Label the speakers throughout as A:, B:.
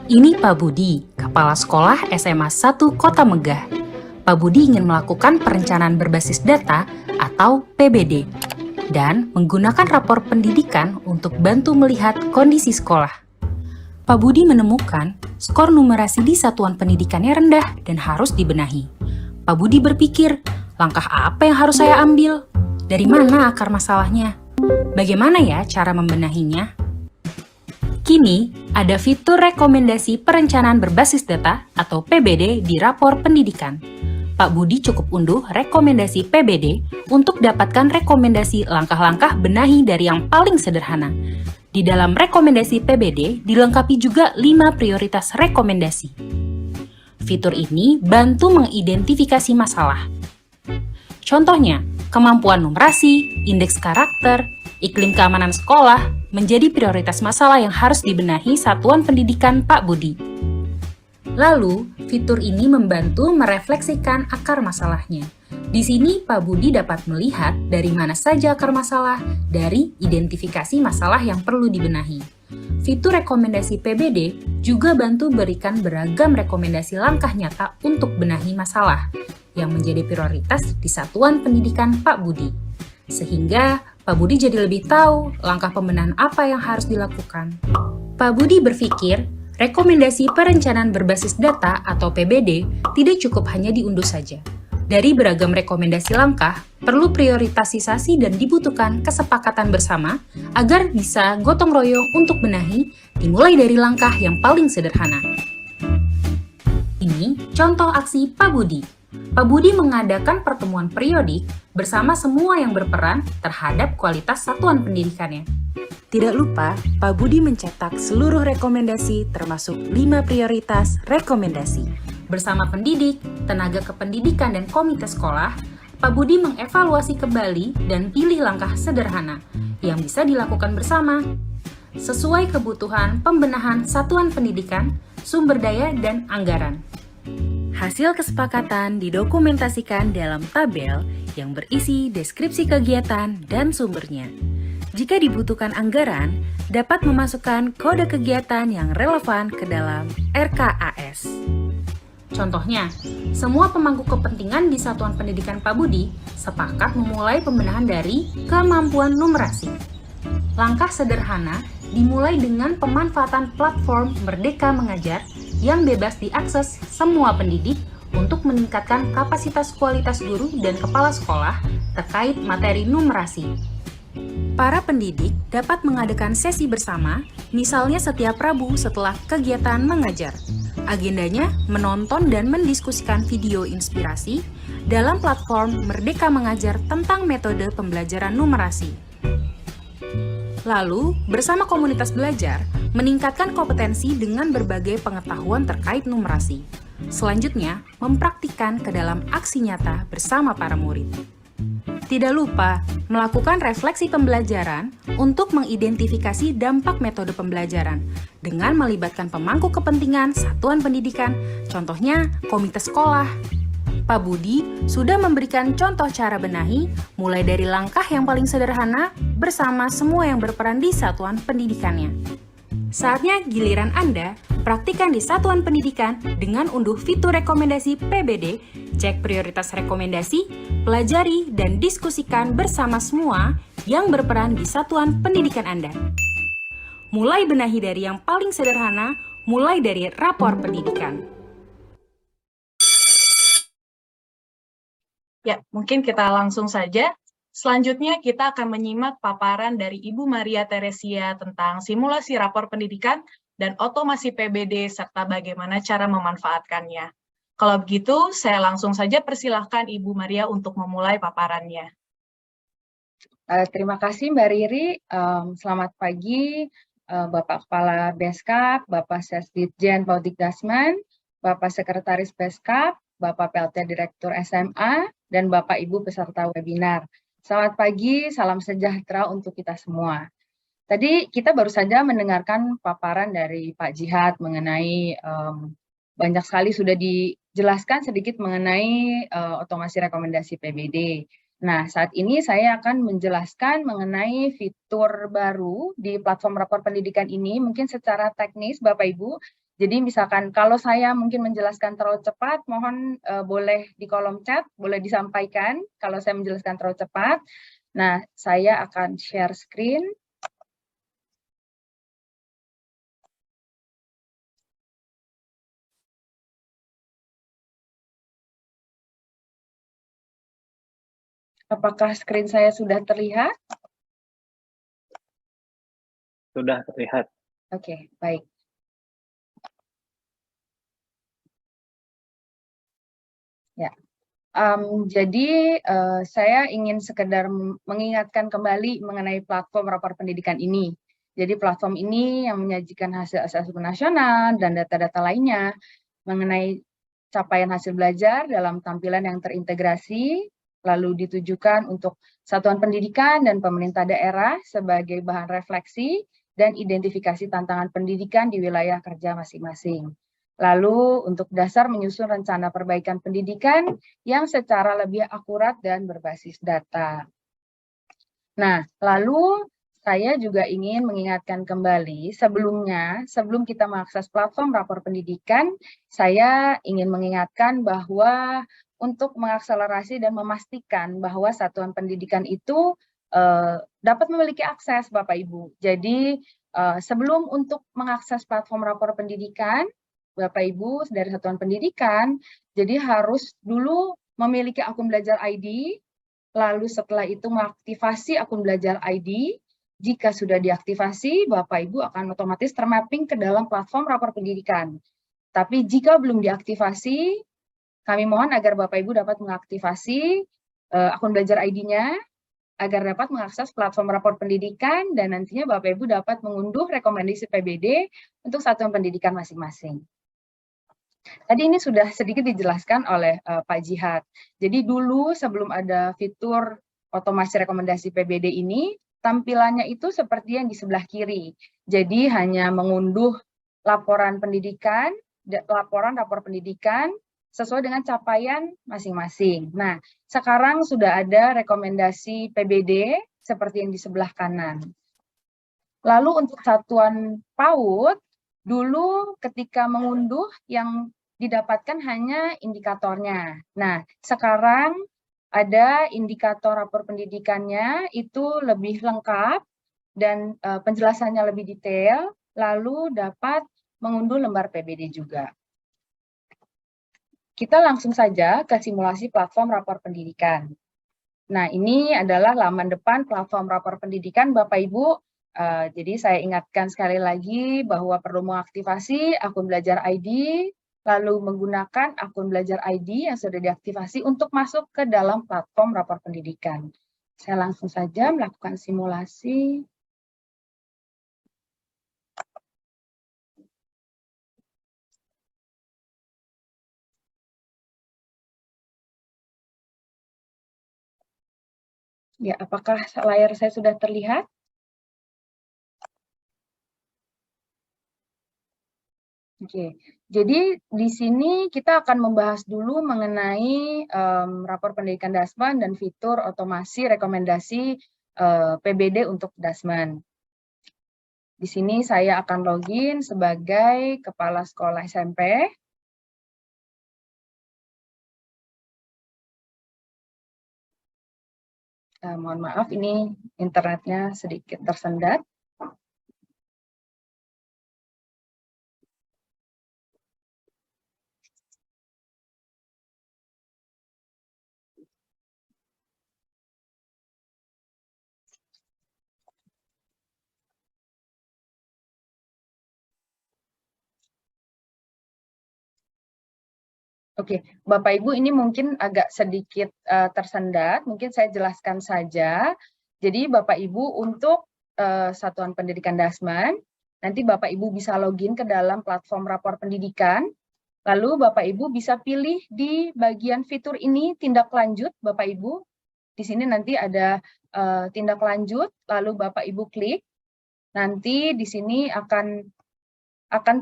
A: Ini Pak Budi, Kepala Sekolah SMA 1 Kota Megah. Pak Budi ingin melakukan perencanaan berbasis data atau PBD dan menggunakan rapor pendidikan untuk bantu melihat kondisi sekolah. Pak Budi menemukan skor numerasi di satuan pendidikannya rendah dan harus dibenahi. Pak Budi berpikir, langkah apa yang harus saya ambil? Dari mana akar masalahnya? Bagaimana ya cara membenahinya? Kini, ada fitur rekomendasi perencanaan berbasis data atau PBD di rapor pendidikan. Pak Budi cukup unduh rekomendasi PBD untuk dapatkan rekomendasi langkah-langkah benahi dari yang paling sederhana. Di dalam rekomendasi PBD dilengkapi juga 5 prioritas rekomendasi. Fitur ini bantu mengidentifikasi masalah. Contohnya, kemampuan numerasi, indeks karakter, iklim keamanan sekolah menjadi prioritas masalah yang harus dibenahi satuan pendidikan Pak Budi. Lalu, fitur ini membantu merefleksikan akar masalahnya. Di sini Pak Budi dapat melihat dari mana saja akar masalah dari identifikasi masalah yang perlu dibenahi. Fitur rekomendasi PBD juga bantu berikan beragam rekomendasi langkah nyata untuk benahi masalah yang menjadi prioritas di satuan pendidikan Pak Budi. Sehingga Pak Budi jadi lebih tahu langkah pembenahan apa yang harus dilakukan. Pak Budi berpikir, rekomendasi perencanaan berbasis data atau PBD tidak cukup hanya diunduh saja. Dari beragam rekomendasi langkah, perlu prioritasisasi dan dibutuhkan kesepakatan bersama agar bisa gotong royong untuk benahi, dimulai dari langkah yang paling sederhana. Ini contoh aksi Pak Budi. Pak Budi mengadakan pertemuan periodik bersama semua yang berperan terhadap kualitas satuan pendidikannya. Tidak lupa, Pak Budi mencetak seluruh rekomendasi termasuk 5 prioritas rekomendasi. Bersama pendidik, tenaga kependidikan, dan komite sekolah, Pak Budi mengevaluasi kembali dan pilih langkah sederhana yang bisa dilakukan bersama sesuai kebutuhan pembenahan satuan pendidikan, sumber daya, dan anggaran. Hasil kesepakatan didokumentasikan dalam tabel yang berisi deskripsi kegiatan dan sumbernya. Jika dibutuhkan anggaran, dapat memasukkan kode kegiatan yang relevan ke dalam RKAS. Contohnya, semua pemangku kepentingan di Satuan Pendidikan Pak Budi sepakat memulai pembenahan dari kemampuan numerasi. Langkah sederhana dimulai dengan pemanfaatan platform Merdeka Mengajar yang bebas diakses semua pendidik untuk meningkatkan kapasitas kualitas guru dan kepala sekolah terkait materi numerasi. Para pendidik dapat mengadakan sesi bersama, misalnya setiap Rabu setelah kegiatan mengajar. Agendanya menonton dan mendiskusikan video inspirasi dalam platform Merdeka Mengajar tentang metode pembelajaran numerasi. Lalu, bersama komunitas belajar, meningkatkan kompetensi dengan berbagai pengetahuan terkait numerasi. Selanjutnya, mempraktikkan ke dalam aksi nyata bersama para murid. Tidak lupa, melakukan refleksi pembelajaran untuk mengidentifikasi dampak metode pembelajaran dengan melibatkan pemangku kepentingan satuan pendidikan, contohnya komite sekolah. Pak Budi sudah memberikan contoh cara benahi, mulai dari langkah yang paling sederhana bersama semua yang berperan di satuan pendidikannya. Saatnya giliran Anda praktikan di satuan pendidikan dengan unduh fitur rekomendasi PBD, cek prioritas rekomendasi, pelajari dan diskusikan bersama semua yang berperan di satuan pendidikan Anda. Mulai benahi dari yang paling sederhana, mulai dari rapor pendidikan.
B: Ya, mungkin kita langsung saja. Selanjutnya kita akan menyimak paparan dari Ibu Maria Teresia tentang simulasi rapor pendidikan dan otomasi PBD serta bagaimana cara memanfaatkannya. Kalau begitu, saya langsung saja persilahkan Ibu Maria untuk memulai paparannya.
C: Terima kasih Mbak Riri. Selamat pagi Bapak Kepala Beskap, Bapak Sesditjen Paudikdasman, Bapak Sekretaris Beskap, Bapak PLT Direktur SMA, dan Bapak Ibu peserta webinar. Selamat pagi, salam sejahtera untuk kita semua. Tadi kita baru saja mendengarkan paparan dari Pak Jihad mengenai banyak sekali sudah dijelaskan sedikit mengenai otomasi rekomendasi PBD. Nah, saat ini saya akan menjelaskan mengenai fitur baru di platform rapor pendidikan ini, mungkin secara teknis Bapak Ibu, Jadi misalkan kalau saya mungkin menjelaskan terlalu cepat, mohon boleh di kolom chat, boleh disampaikan kalau saya menjelaskan terlalu cepat. Nah, saya akan share screen. Apakah screen saya sudah terlihat?
D: Sudah terlihat.
C: Oke, baik. Ya. Jadi saya ingin sekedar mengingatkan kembali mengenai platform rapor pendidikan ini. Jadi platform ini yang menyajikan hasil asesmen nasional dan data-data lainnya mengenai capaian hasil belajar dalam tampilan yang terintegrasi, lalu ditujukan untuk satuan pendidikan dan pemerintah daerah sebagai bahan refleksi dan identifikasi tantangan pendidikan di wilayah kerja masing-masing. Lalu untuk dasar menyusun rencana perbaikan pendidikan yang secara lebih akurat dan berbasis data. Nah, lalu saya juga ingin mengingatkan kembali sebelumnya, sebelum kita mengakses platform rapor pendidikan, saya ingin mengingatkan bahwa untuk mengakselerasi dan memastikan bahwa satuan pendidikan itu dapat memiliki akses Bapak Ibu. Jadi sebelum untuk mengakses platform rapor pendidikan, Bapak Ibu dari satuan pendidikan, jadi harus dulu memiliki akun belajar ID, lalu setelah itu mengaktifasi akun belajar ID. Jika sudah diaktifasi, Bapak Ibu akan otomatis termapping ke dalam platform rapor pendidikan. Tapi jika belum diaktifasi, kami mohon agar Bapak Ibu dapat mengaktifasi akun belajar ID-nya, agar dapat mengakses platform rapor pendidikan, dan nantinya Bapak Ibu dapat mengunduh rekomendasi PBD untuk satuan pendidikan masing-masing. Tadi ini sudah sedikit dijelaskan oleh Pak Jihad. Jadi dulu sebelum ada fitur otomasi rekomendasi PBD ini, tampilannya itu seperti yang di sebelah kiri. Jadi hanya mengunduh laporan pendidikan, rapor pendidikan sesuai dengan capaian masing-masing. Nah, sekarang sudah ada rekomendasi PBD seperti yang di sebelah kanan. Lalu untuk satuan PAUD, dulu ketika mengunduh yang didapatkan hanya indikatornya. Nah, sekarang ada indikator rapor pendidikannya itu lebih lengkap dan penjelasannya lebih detail, lalu dapat mengunduh lembar PBD juga. Kita langsung saja ke simulasi platform rapor pendidikan. Nah, ini adalah laman depan platform rapor pendidikan Bapak Ibu. Jadi saya ingatkan sekali lagi bahwa perlu mengaktifasi akun belajar ID, lalu menggunakan akun belajar ID yang sudah diaktifasi untuk masuk ke dalam platform rapor pendidikan. Saya langsung saja melakukan simulasi. Ya, apakah layar saya sudah terlihat? Oke, jadi di sini kita akan membahas dulu mengenai rapor pendidikan Dasman dan fitur otomasi rekomendasi PBD untuk Dasman. Di sini saya akan login sebagai kepala sekolah SMP. Mohon maaf, ini internetnya sedikit tersendat. Oke, Bapak Ibu ini mungkin agak sedikit tersendat, mungkin saya jelaskan saja. Jadi Bapak Ibu untuk Satuan Pendidikan Dasman, nanti Bapak Ibu bisa login ke dalam platform rapor pendidikan, lalu Bapak Ibu bisa pilih di bagian fitur ini tindak lanjut Bapak Ibu. Di sini nanti ada tindak lanjut, lalu Bapak Ibu klik, nanti di sini akan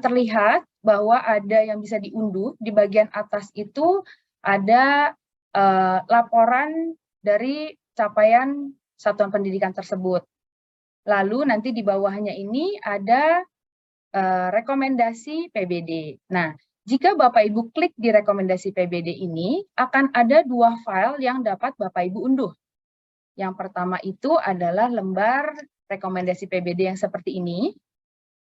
C: terlihat bahwa ada yang bisa diunduh. Di bagian atas itu ada laporan dari capaian satuan pendidikan tersebut. Lalu nanti di bawahnya ini ada rekomendasi PBD. Nah, jika Bapak Ibu klik di rekomendasi PBD ini, akan ada 2 file yang dapat Bapak Ibu unduh. Yang pertama itu adalah lembar rekomendasi PBD yang seperti ini.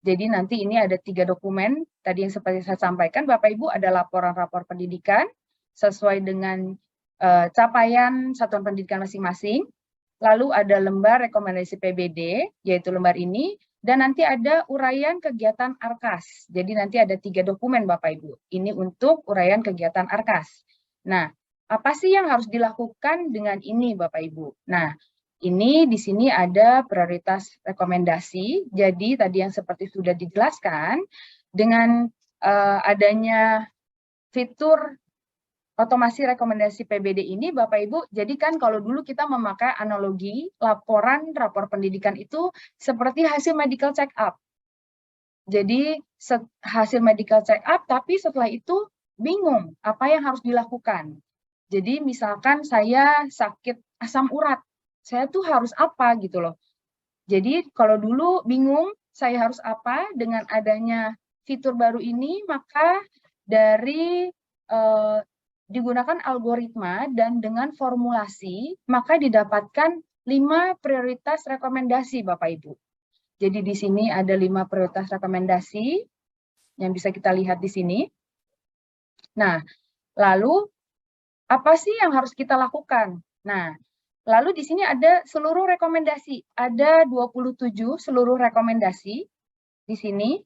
C: Jadi nanti ini ada 3 dokumen, tadi yang seperti saya sampaikan, Bapak Ibu ada laporan rapor pendidikan, sesuai dengan capaian satuan pendidikan masing-masing, lalu ada lembar rekomendasi PBD, yaitu lembar ini, dan nanti ada uraian kegiatan ARKAS. Jadi nanti ada 3 dokumen Bapak Ibu. Ini untuk uraian kegiatan ARKAS. Nah, apa sih yang harus dilakukan dengan ini Bapak Ibu? Nah, ini di sini ada prioritas rekomendasi. Jadi tadi yang seperti sudah dijelaskan, dengan adanya fitur otomasi rekomendasi PBD ini, Bapak Ibu, jadi kan kalau dulu kita memakai analogi laporan rapor pendidikan itu seperti hasil medical check up. Jadi hasil medical check up, tapi setelah itu bingung apa yang harus dilakukan. Jadi misalkan saya sakit asam urat, saya tuh harus apa gitu loh. Jadi kalau dulu bingung saya harus apa, dengan adanya fitur baru ini, maka dari digunakan algoritma dan dengan formulasi, maka didapatkan 5 prioritas rekomendasi Bapak Ibu. Jadi di sini ada 5 prioritas rekomendasi yang bisa kita lihat di sini. Nah, lalu apa sih yang harus kita lakukan? Nah, lalu di sini ada seluruh rekomendasi, ada 27 seluruh rekomendasi di sini.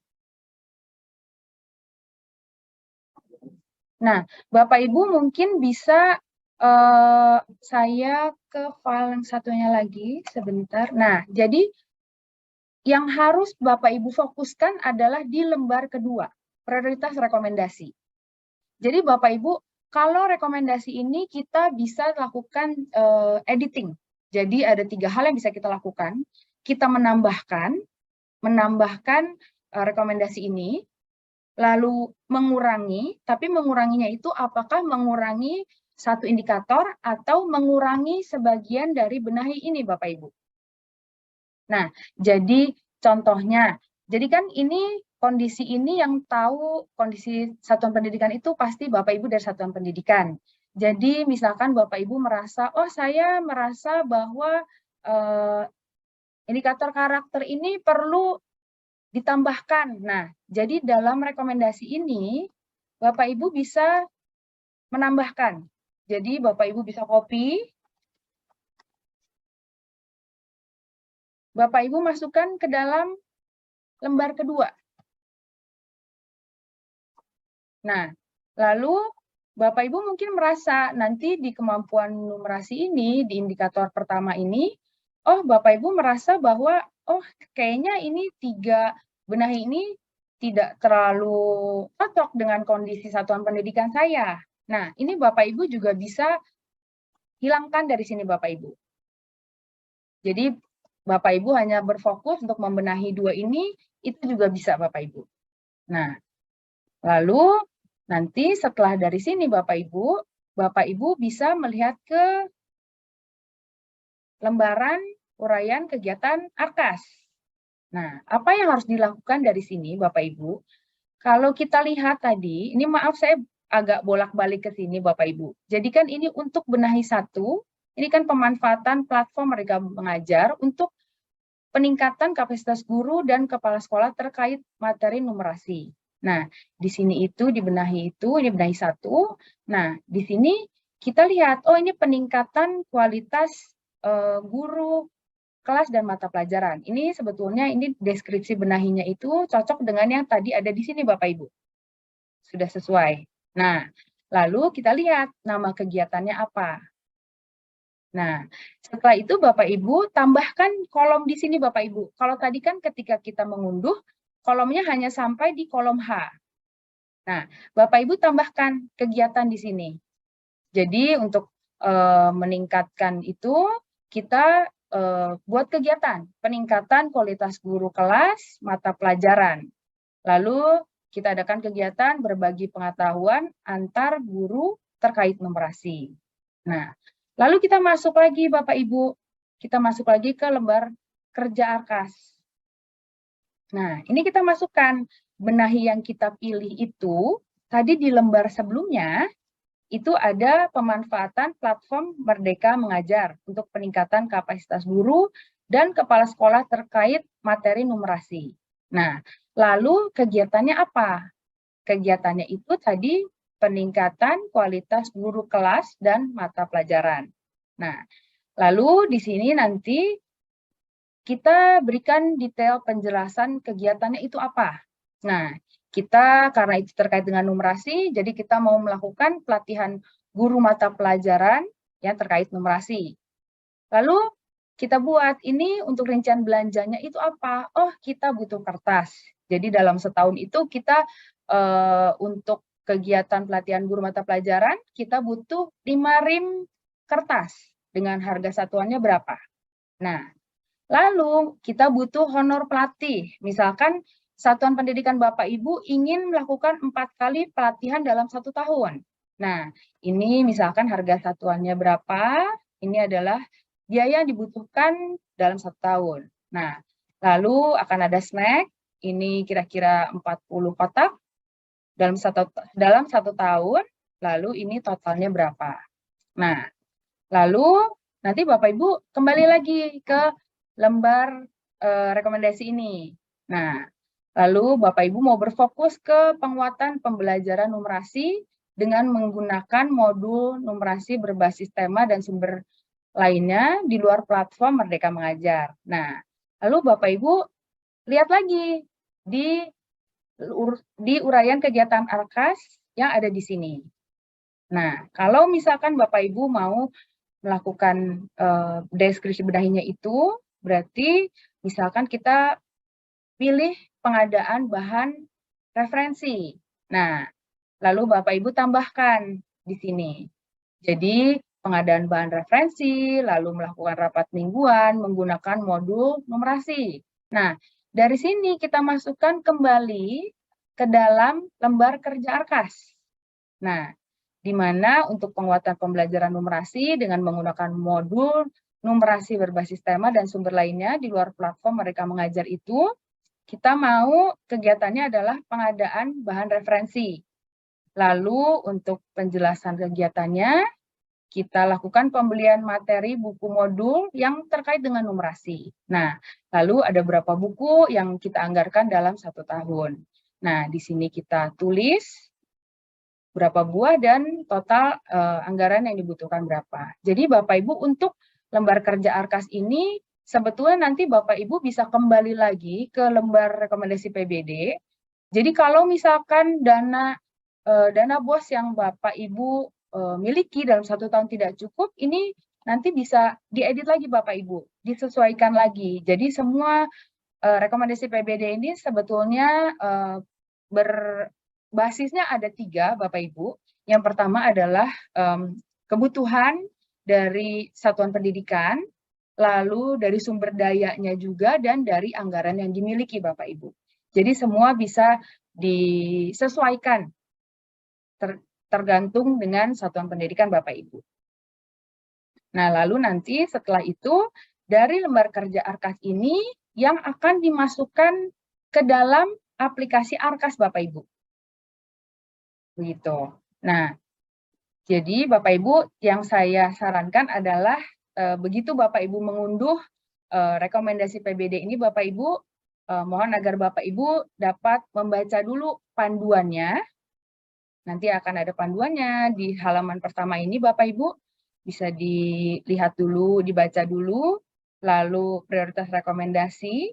C: Nah, Bapak Ibu mungkin bisa saya ke file yang satunya lagi sebentar. Nah, jadi yang harus Bapak Ibu fokuskan adalah di lembar kedua, prioritas rekomendasi. Jadi Bapak Ibu, kalau rekomendasi ini kita bisa lakukan editing. Jadi ada 3 hal yang bisa kita lakukan. Kita menambahkan rekomendasi ini, lalu mengurangi, tapi menguranginya itu apakah mengurangi satu indikator atau mengurangi sebagian dari benahi ini Bapak Ibu. Nah, jadi contohnya, jadi kan ini kondisi ini yang tahu kondisi satuan pendidikan itu pasti Bapak Ibu dari satuan pendidikan. Jadi misalkan Bapak Ibu merasa, oh saya merasa bahwa indikator karakter ini perlu ditambahkan. Nah, jadi dalam rekomendasi ini, Bapak Ibu bisa menambahkan. Jadi Bapak Ibu bisa copy, Bapak Ibu masukkan ke dalam lembar kedua. Nah, lalu Bapak Ibu mungkin merasa nanti di kemampuan numerasi ini, di indikator pertama ini, oh Bapak Ibu merasa bahwa oh kayaknya ini 3 benahi ini tidak terlalu cocok dengan kondisi satuan pendidikan saya. Nah, ini Bapak Ibu juga bisa hilangkan dari sini Bapak Ibu. Jadi Bapak Ibu hanya berfokus untuk membenahi 2 ini, itu juga bisa Bapak Ibu. Nah, lalu nanti setelah dari sini Bapak Ibu bisa melihat ke lembaran uraian kegiatan ARKAS. Nah, apa yang harus dilakukan dari sini Bapak Ibu? Kalau kita lihat tadi, ini maaf saya agak bolak-balik ke sini Bapak Ibu. Jadi kan ini untuk benahi 1, ini kan pemanfaatan platform Merdeka Mengajar untuk peningkatan kapasitas guru dan kepala sekolah terkait materi numerasi. Nah, di sini itu dibenahi ini benahi 1. Nah, di sini kita lihat, oh ini peningkatan kualitas guru kelas dan mata pelajaran. Ini sebetulnya ini deskripsi benahinya itu cocok dengan yang tadi ada di sini Bapak Ibu. Sudah sesuai. Nah, lalu kita lihat nama kegiatannya apa. Nah, setelah itu Bapak Ibu tambahkan kolom di sini Bapak Ibu. Kalau tadi kan ketika kita mengunduh, kolomnya hanya sampai di kolom H. Nah, Bapak Ibu tambahkan kegiatan di sini. Jadi untuk meningkatkan itu, kita buat kegiatan peningkatan kualitas guru kelas mata pelajaran. Lalu kita adakan kegiatan berbagi pengetahuan antar guru terkait numerasi. Nah, lalu kita masuk lagi Bapak Ibu, kita masuk lagi ke lembar kerja ARKAS. Nah, ini kita masukkan benahi yang kita pilih itu, tadi di lembar sebelumnya, itu ada pemanfaatan platform Merdeka Mengajar untuk peningkatan kapasitas guru dan kepala sekolah terkait materi numerasi. Nah, lalu kegiatannya apa? Kegiatannya itu tadi peningkatan kualitas guru kelas dan mata pelajaran. Nah, lalu di sini nanti kita berikan detail penjelasan kegiatannya itu apa. Nah, kita karena itu terkait dengan numerasi, jadi kita mau melakukan pelatihan guru mata pelajaran yang terkait numerasi. Lalu kita buat ini untuk rincian belanjanya itu apa? Oh, kita butuh kertas. Jadi dalam setahun itu kita untuk kegiatan pelatihan guru mata pelajaran, kita butuh 5 rim kertas dengan harga satuannya berapa. Nah, lalu kita butuh honor pelatih. Misalkan Satuan Pendidikan Bapak Ibu ingin melakukan 4 kali pelatihan dalam 1 tahun. Nah, ini misalkan harga satuannya berapa, ini adalah biaya yang dibutuhkan dalam 1 tahun. Nah, lalu akan ada snack, ini kira-kira 40 kotak dalam satu tahun, lalu ini totalnya berapa. Nah, lalu nanti Bapak Ibu kembali lagi ke lembar rekomendasi ini. Nah, lalu Bapak Ibu mau berfokus ke penguatan pembelajaran numerasi dengan menggunakan modul numerasi berbasis tema dan sumber lainnya di luar platform Merdeka Mengajar. Nah, lalu Bapak Ibu lihat lagi di uraian kegiatan ARKAS yang ada di sini. Nah, kalau misalkan Bapak Ibu mau melakukan deskripsi benahinya itu, berarti misalkan kita pilih pengadaan bahan referensi. Nah, lalu Bapak Ibu tambahkan di sini. Jadi, pengadaan bahan referensi, lalu melakukan rapat mingguan menggunakan modul numerasi. Nah, dari sini kita masukkan kembali ke dalam lembar kerja ARKAS. Nah, di mana untuk penguatan pembelajaran numerasi dengan menggunakan modul numerasi berbasis tema dan sumber lainnya di luar platform Merdeka Mengajar itu, kita mau kegiatannya adalah pengadaan bahan referensi. Lalu untuk penjelasan kegiatannya, kita lakukan pembelian materi buku modul yang terkait dengan numerasi. Nah, lalu ada berapa buku yang kita anggarkan dalam 1 tahun. Nah, di sini kita tulis berapa buah dan total anggaran yang dibutuhkan berapa. Jadi Bapak Ibu untuk lembar kerja ARKAS ini sebetulnya nanti Bapak Ibu bisa kembali lagi ke lembar rekomendasi PBD. Jadi kalau misalkan dana BOS yang Bapak Ibu miliki dalam 1 tahun tidak cukup, ini nanti bisa diedit lagi Bapak Ibu, disesuaikan lagi. Jadi semua rekomendasi PBD ini sebetulnya basisnya ada 3 Bapak Ibu. Yang pertama adalah kebutuhan dari satuan pendidikan, lalu dari sumber dayanya juga, dan dari anggaran yang dimiliki Bapak Ibu. Jadi semua bisa disesuaikan tergantung dengan satuan pendidikan Bapak Ibu. Nah, lalu nanti setelah itu dari lembar kerja ARKAS ini yang akan dimasukkan ke dalam aplikasi ARKAS Bapak Ibu. Begitu. Nah, jadi Bapak Ibu yang saya sarankan adalah begitu Bapak Ibu mengunduh rekomendasi PBD ini, Bapak Ibu mohon agar Bapak Ibu dapat membaca dulu panduannya. Nanti akan ada panduannya di halaman pertama ini, Bapak Ibu bisa dilihat dulu, dibaca dulu, lalu prioritas rekomendasi,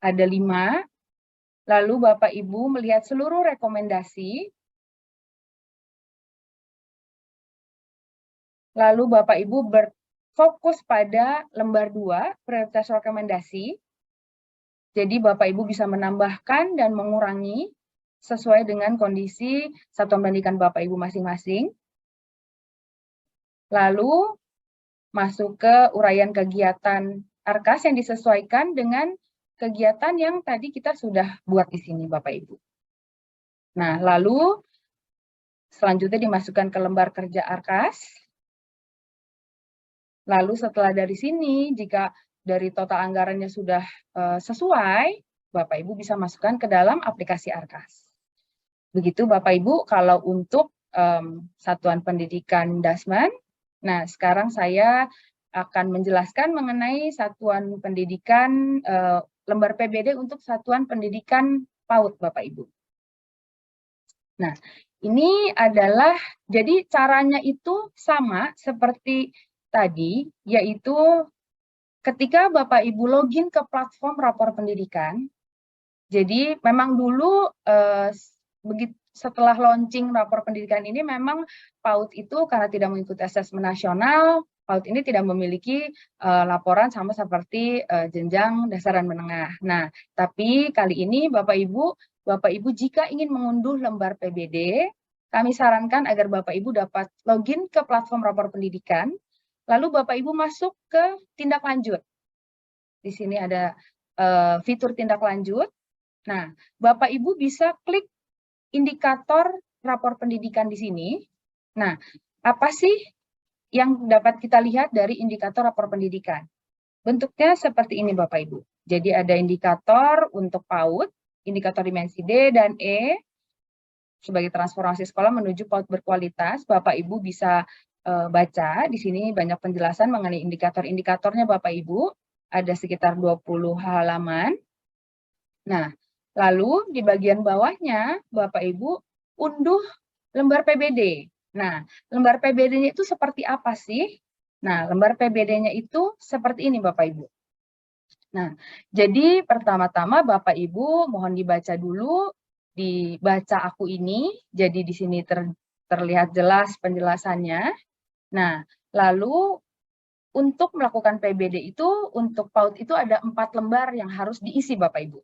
C: ada 5, lalu Bapak Ibu melihat seluruh rekomendasi, lalu Bapak Ibu berfokus pada lembar 2, prioritas rekomendasi, jadi Bapak Ibu bisa menambahkan dan mengurangi sesuai dengan kondisi satuan pendidikan Bapak Ibu masing-masing. Lalu masuk ke uraian kegiatan ARKAS yang disesuaikan dengan kegiatan yang tadi kita sudah buat di sini Bapak Ibu. Nah, lalu selanjutnya dimasukkan ke lembar kerja ARKAS. Lalu setelah dari sini, jika dari total anggarannya sudah sesuai, Bapak Ibu bisa masukkan ke dalam aplikasi Arkas. Begitu Bapak Ibu kalau untuk Satuan Pendidikan Dasman. Nah, sekarang saya akan menjelaskan mengenai Satuan Pendidikan lembar PBD untuk Satuan Pendidikan PAUD Bapak Ibu. Nah, ini adalah, jadi caranya itu sama seperti tadi, yaitu ketika Bapak Ibu login ke platform rapor pendidikan. Jadi memang dulu setelah launching rapor pendidikan ini memang PAUD itu karena tidak mengikuti asesmen nasional, PAUD ini tidak memiliki laporan sama seperti jenjang dasar dan menengah. Nah, tapi kali ini Bapak Ibu jika ingin mengunduh lembar PBD, kami sarankan agar Bapak Ibu dapat login ke platform rapor pendidikan, lalu Bapak Ibu masuk ke tindak lanjut. Di sini ada fitur tindak lanjut. Nah, Bapak Ibu bisa klik indikator rapor pendidikan di sini. Nah, apa sih yang dapat kita lihat dari indikator rapor pendidikan? Bentuknya seperti ini Bapak Ibu. Jadi ada indikator untuk PAUD, indikator dimensi D dan E, sebagai transformasi sekolah menuju PAUD berkualitas. Bapak Ibu bisa baca, di sini banyak penjelasan mengenai indikator-indikatornya Bapak Ibu, ada sekitar 20 halaman. Nah, lalu di bagian bawahnya Bapak Ibu unduh lembar PBD. Nah, lembar PBD-nya itu seperti apa sih? Nah, lembar PBD-nya itu seperti ini Bapak Ibu. Nah, jadi pertama-tama Bapak Ibu mohon dibaca dulu, dibaca aku ini, jadi di sini terlihat jelas penjelasannya. Nah, lalu untuk melakukan PBD itu, untuk PAUD itu ada 4 lembar yang harus diisi Bapak Ibu.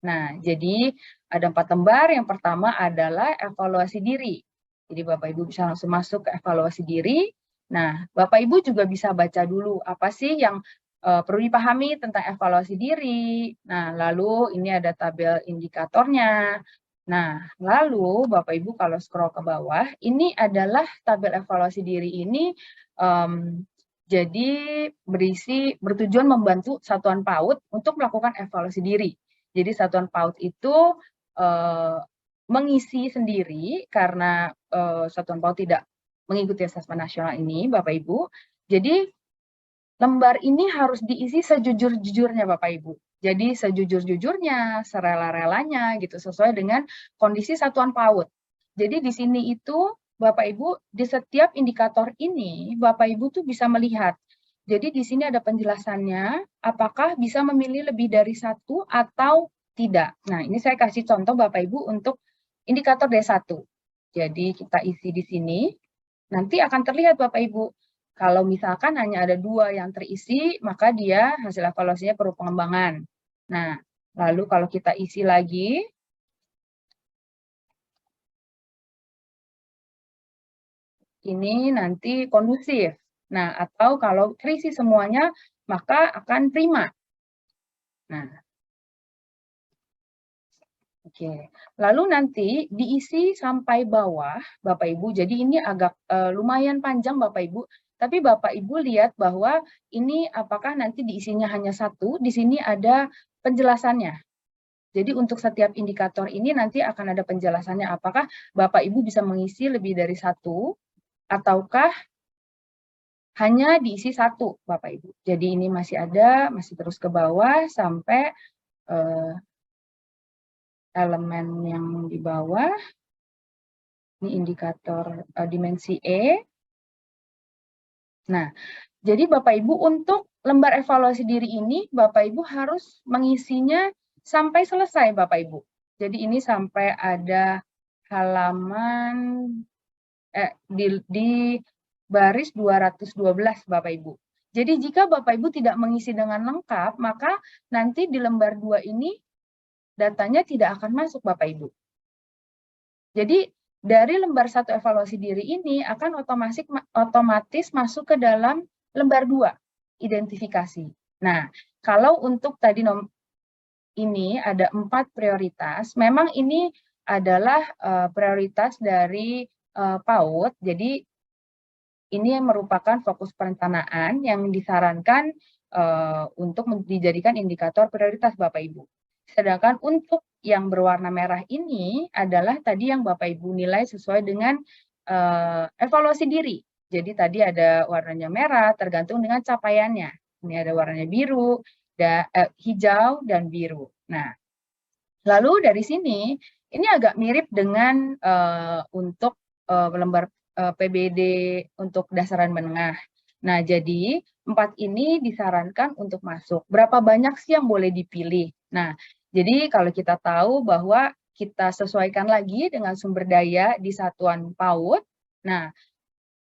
C: Nah, jadi ada 4 lembar. Yang pertama adalah evaluasi diri. Jadi Bapak Ibu bisa langsung masuk ke evaluasi diri. Nah, Bapak Ibu juga bisa baca dulu apa sih yang perlu dipahami tentang evaluasi diri. Nah, lalu ini ada tabel indikatornya. Nah, lalu Bapak Ibu kalau scroll ke bawah, ini adalah tabel evaluasi diri ini jadi bertujuan membantu Satuan PAUD untuk melakukan evaluasi diri. Jadi Satuan PAUD itu mengisi sendiri karena Satuan PAUD tidak mengikuti asesmen nasional ini, Bapak Ibu. Jadi lembar ini harus diisi sejujur-jujurnya Bapak Ibu. Jadi sejujur-jujurnya, serela-relanya gitu, sesuai dengan kondisi Satuan PAUD. Jadi di sini itu Bapak Ibu di setiap indikator ini Bapak Ibu tuh bisa melihat. Jadi di sini ada penjelasannya, apakah bisa memilih lebih dari satu atau tidak. Nah, ini saya kasih contoh Bapak Ibu untuk indikator D1. Jadi kita isi di sini, nanti akan terlihat Bapak Ibu. Kalau misalkan hanya ada 2 yang terisi, maka dia hasil evaluasinya perlu pengembangan. Nah, lalu kalau kita isi lagi, ini nanti kondusif. Nah, atau kalau terisi semuanya, maka akan prima. Nah, oke. Lalu nanti diisi sampai bawah, Bapak Ibu. Jadi ini agak lumayan panjang, Bapak Ibu. Tapi Bapak Ibu lihat bahwa ini apakah nanti diisinya hanya 1, di sini ada penjelasannya. Jadi untuk setiap indikator ini nanti akan ada penjelasannya apakah Bapak Ibu bisa mengisi lebih dari 1, ataukah hanya diisi 1, Bapak Ibu. Jadi ini masih ada, masih terus ke bawah sampai elemen yang di bawah. Ini indikator dimensi E. Nah, jadi Bapak Ibu untuk lembar evaluasi diri ini, Bapak Ibu harus mengisinya sampai selesai Bapak Ibu. Jadi ini sampai ada halaman di baris 212 Bapak Ibu. Jadi jika Bapak Ibu tidak mengisi dengan lengkap, maka nanti di lembar 2 ini datanya tidak akan masuk Bapak Ibu. Jadi dari lembar 1 evaluasi diri ini akan otomatis masuk ke dalam lembar 2 identifikasi. Nah, kalau untuk tadi ini ada 4 prioritas, memang ini adalah prioritas dari PAUD. Jadi ini merupakan fokus perencanaan yang disarankan untuk dijadikan indikator prioritas Bapak Ibu. Sedangkan untuk yang berwarna merah ini adalah tadi yang Bapak Ibu nilai sesuai dengan evaluasi diri. Jadi tadi ada warnanya merah tergantung dengan capaiannya. Ini ada warnanya biru, hijau, dan biru. Nah, lalu dari sini ini agak mirip dengan untuk lembar PBD untuk dasaran menengah. Nah, jadi 4 ini disarankan untuk masuk. Berapa banyak sih yang boleh dipilih? Nah, jadi kalau kita tahu bahwa kita sesuaikan lagi dengan sumber daya di satuan PAUD. Nah,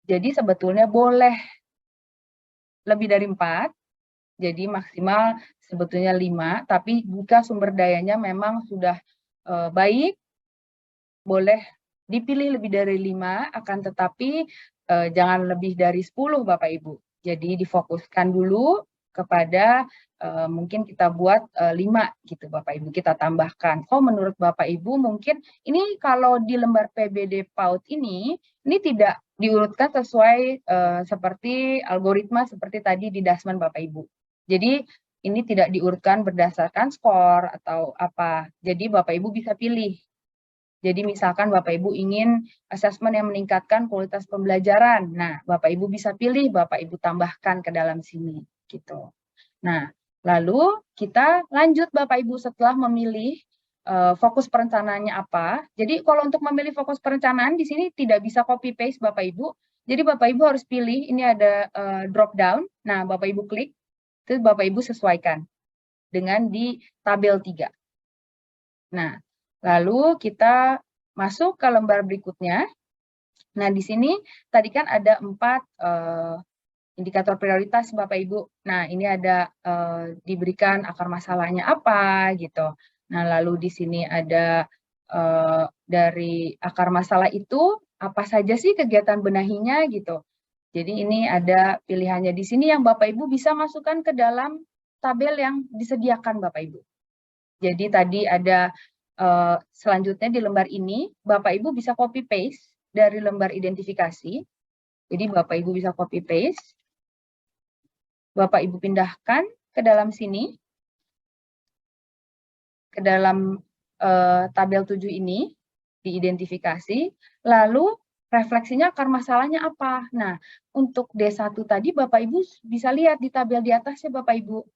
C: jadi sebetulnya boleh lebih dari 4, jadi maksimal sebetulnya 5, tapi jika sumber dayanya memang sudah baik, boleh dipilih lebih dari 5, akan tetapi jangan lebih dari 10 Bapak Ibu. Jadi difokuskan dulu kepada mungkin kita buat 5 gitu Bapak Ibu, kita tambahkan. Oh, menurut Bapak Ibu mungkin ini kalau di lembar PBD PAUD ini tidak diurutkan sesuai seperti algoritma seperti tadi di Dasman Bapak Ibu. Jadi ini tidak diurutkan berdasarkan skor atau apa. Jadi Bapak Ibu bisa pilih. Jadi misalkan Bapak Ibu ingin asesmen yang meningkatkan kualitas pembelajaran. Nah, Bapak Ibu bisa pilih, Bapak Ibu tambahkan ke dalam sini gitu. Nah, lalu kita lanjut Bapak Ibu setelah memilih fokus perencanaannya apa. Jadi kalau untuk memilih fokus perencanaan di sini tidak bisa copy paste Bapak Ibu. Jadi Bapak Ibu harus pilih, ini ada drop down. Nah, Bapak Ibu klik, terus Bapak Ibu sesuaikan dengan di tabel 3. Nah, lalu kita masuk ke lembar berikutnya. Nah, di sini tadi kan ada 4 indikator prioritas Bapak Ibu. Nah, ini ada diberikan akar masalahnya apa gitu. Nah, lalu di sini ada dari akar masalah itu apa saja sih kegiatan benahinya gitu. Jadi ini ada pilihannya di sini yang Bapak Ibu bisa masukkan ke dalam tabel yang disediakan Bapak Ibu. Jadi tadi ada selanjutnya di lembar ini, Bapak Ibu bisa copy paste dari lembar identifikasi. Jadi Bapak Ibu bisa copy paste. Bapak Ibu pindahkan ke dalam sini, ke dalam tabel 7 ini, diidentifikasi, lalu refleksinya akar masalahnya apa. Nah, untuk D1 tadi Bapak Ibu bisa lihat di tabel di atasnya Bapak Ibu.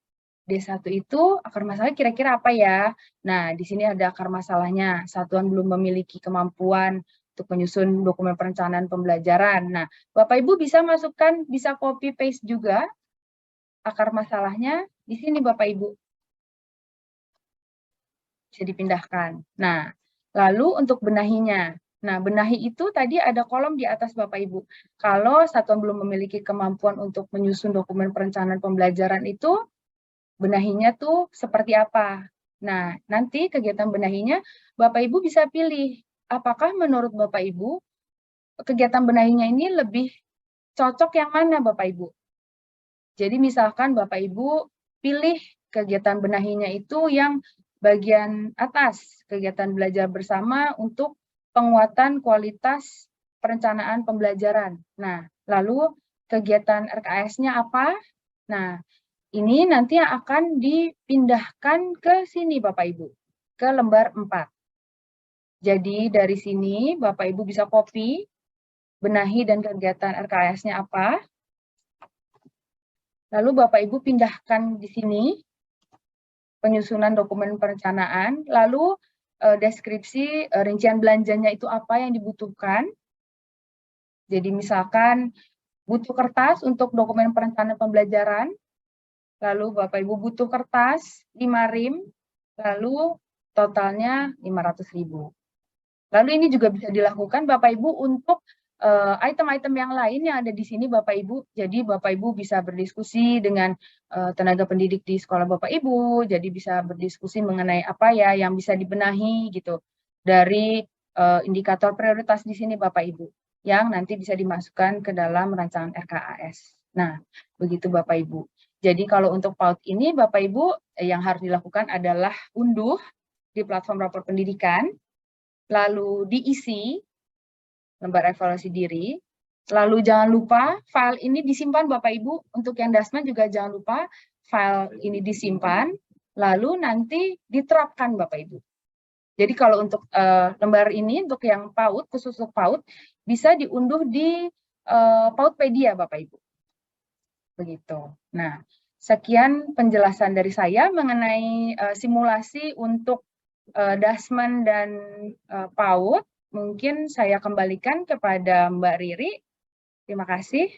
C: D1 itu akar masalahnya kira-kira apa ya? Nah, di sini ada akar masalahnya. Satuan belum memiliki kemampuan untuk menyusun dokumen perencanaan pembelajaran. Nah, Bapak Ibu bisa masukkan, bisa copy paste juga akar masalahnya di sini Bapak Ibu. Bisa dipindahkan. Nah, lalu untuk benahinya. Nah, benahi itu tadi ada kolom di atas Bapak Ibu. Kalau satuan belum memiliki kemampuan untuk menyusun dokumen perencanaan pembelajaran itu, benahinya tuh seperti apa. Nah, nanti kegiatan benahinya Bapak Ibu bisa pilih. Apakah menurut Bapak Ibu, kegiatan benahinya ini lebih cocok yang mana Bapak Ibu? Jadi misalkan Bapak Ibu pilih kegiatan benahinya itu yang bagian atas, kegiatan belajar bersama untuk penguatan kualitas perencanaan pembelajaran. Nah, lalu kegiatan RKS-nya apa? Nah, ini nanti akan dipindahkan ke sini Bapak Ibu, ke lembar 4. Jadi dari sini Bapak Ibu bisa copy, benahi dan kegiatan RKS-nya apa. Lalu Bapak Ibu pindahkan di sini, penyusunan dokumen perencanaan, lalu deskripsi rincian belanjanya itu apa yang dibutuhkan. Jadi misalkan butuh kertas untuk dokumen perencanaan pembelajaran, lalu Bapak Ibu butuh kertas 5 rim, lalu totalnya 500.000. Lalu ini juga bisa dilakukan Bapak Ibu untuk item-item yang lain yang ada di sini Bapak Ibu. Jadi Bapak Ibu bisa berdiskusi dengan tenaga pendidik di sekolah Bapak Ibu, jadi bisa berdiskusi mengenai apa ya yang bisa dibenahi gitu dari indikator prioritas di sini Bapak Ibu, yang nanti bisa dimasukkan ke dalam rancangan RKAS. Nah, begitu Bapak Ibu. Jadi kalau untuk PAUD ini Bapak Ibu yang harus dilakukan adalah unduh di platform rapor pendidikan, lalu diisi lembar evaluasi diri, Lalu jangan lupa file ini disimpan Bapak Ibu, untuk yang Dasman juga jangan lupa file ini disimpan, lalu nanti diterapkan Bapak Ibu. Jadi kalau untuk lembar ini, untuk yang PAUD, khusus untuk PAUD, bisa diunduh di Paudpedia Bapak Ibu. Begitu. Nah, sekian penjelasan dari saya mengenai simulasi untuk Dasman dan PAUD. Mungkin saya kembalikan kepada Mbak Riri. Terima kasih.